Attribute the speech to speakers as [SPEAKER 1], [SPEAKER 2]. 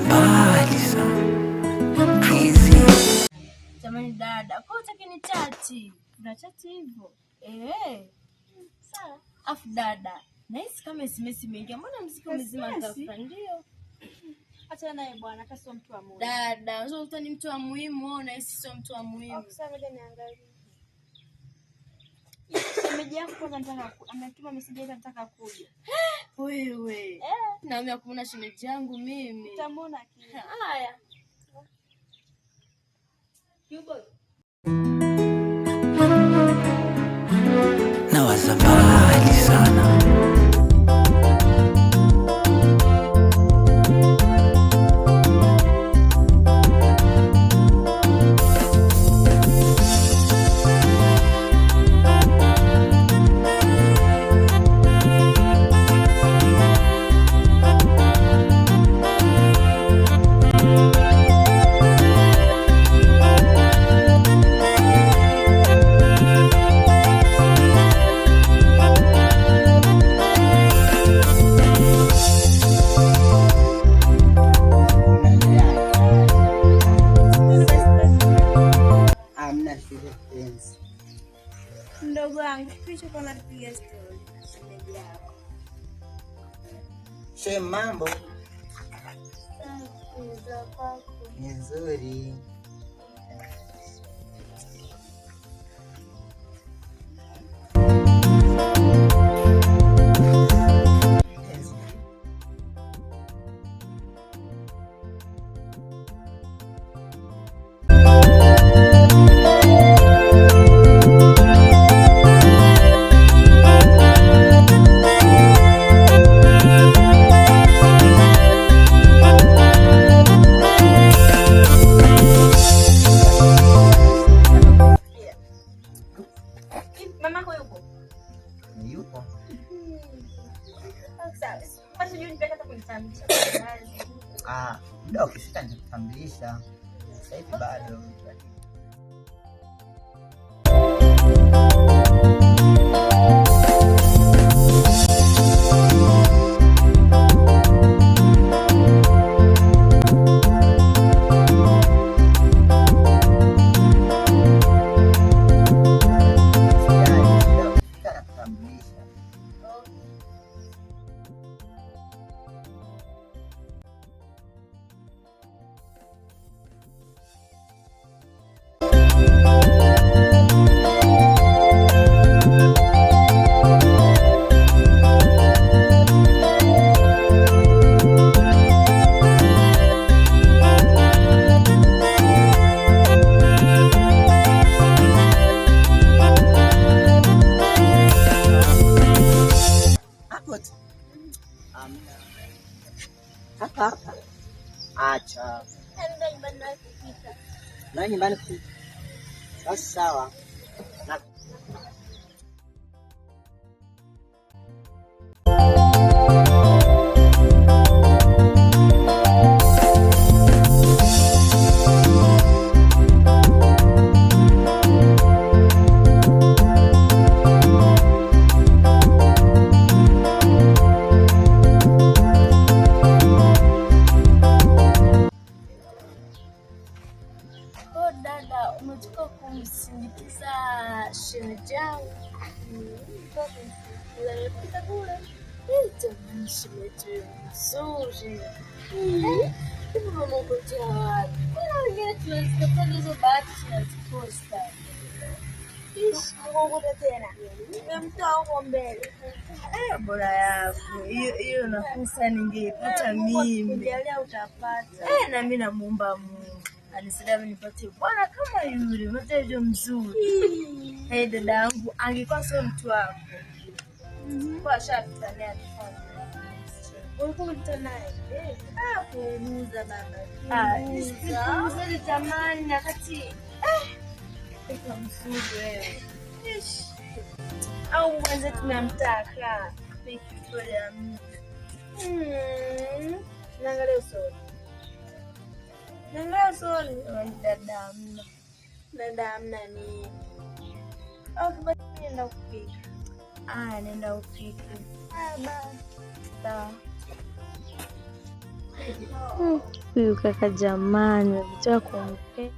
[SPEAKER 1] nawaza mbali sana. Crazy.
[SPEAKER 2] Jamani dada, kwa utaki ni chati. Una chati hivyo? Sawa. Afu dada, nahisi kama SMS imeingia. Mbona mziki mzima nitafuta ndio?
[SPEAKER 3] Acha naye bwana, hata sio mtu wa muhimu.
[SPEAKER 2] Dada, unajua utani mtu wa muhimu, wewe unahisi sio mtu wa muhimu.
[SPEAKER 3] Sasa ngoja niangalie. Nimejia kwanza nataka ametuma message hivi nataka kuja.
[SPEAKER 2] Wewe. Naomba kuona shemeji yangu mimi.
[SPEAKER 3] Utamwona kile.
[SPEAKER 2] Haya. Yubo.
[SPEAKER 1] Nawaza mbali sana.
[SPEAKER 3] Ndogo wangu kisha kwa napiga story na shemeji yako.
[SPEAKER 4] Mambo ni nzuri. Yupo. Muda ukifika nitakutambulisha. Sasa hivi bado. Hapa. Acha. Na nyumbani kupika. Basi sawa.
[SPEAKER 2] Dada, umetoka kumsindikiza shemeji yangu. Unapita kule. Jamani shemeji mzuri. Hivi mama ukotea wapi? Mbona wengine tunazipata hizo bahati tunazikosa?
[SPEAKER 3] Mungu tena. Nimemtoa huko mbele.
[SPEAKER 2] Bora yako. Hiyo nakusa ningeipata mimi.
[SPEAKER 3] Kujalia utapata.
[SPEAKER 2] Na mimi namuomba Mungu anisaidie nipate bwana kama yule, mteja mzuri. Dada yangu angekuwa sio mtu wako. Kwa shapita naye atafanya.
[SPEAKER 3] Ulikuwa naye. Kuuza baba.
[SPEAKER 2] Mzuri jamani wakati kwa mzuri wewe. Au mwanzo tunamtaka. Victoria.
[SPEAKER 3] Naangalia usoni.
[SPEAKER 2] Nanga usoni dada amna.
[SPEAKER 3] Dada amna ni. Au basi nenda kupika.
[SPEAKER 2] Nenda upike.
[SPEAKER 3] Basi.
[SPEAKER 2] Sawa. Huyu kaka jamani, ametoka kumpe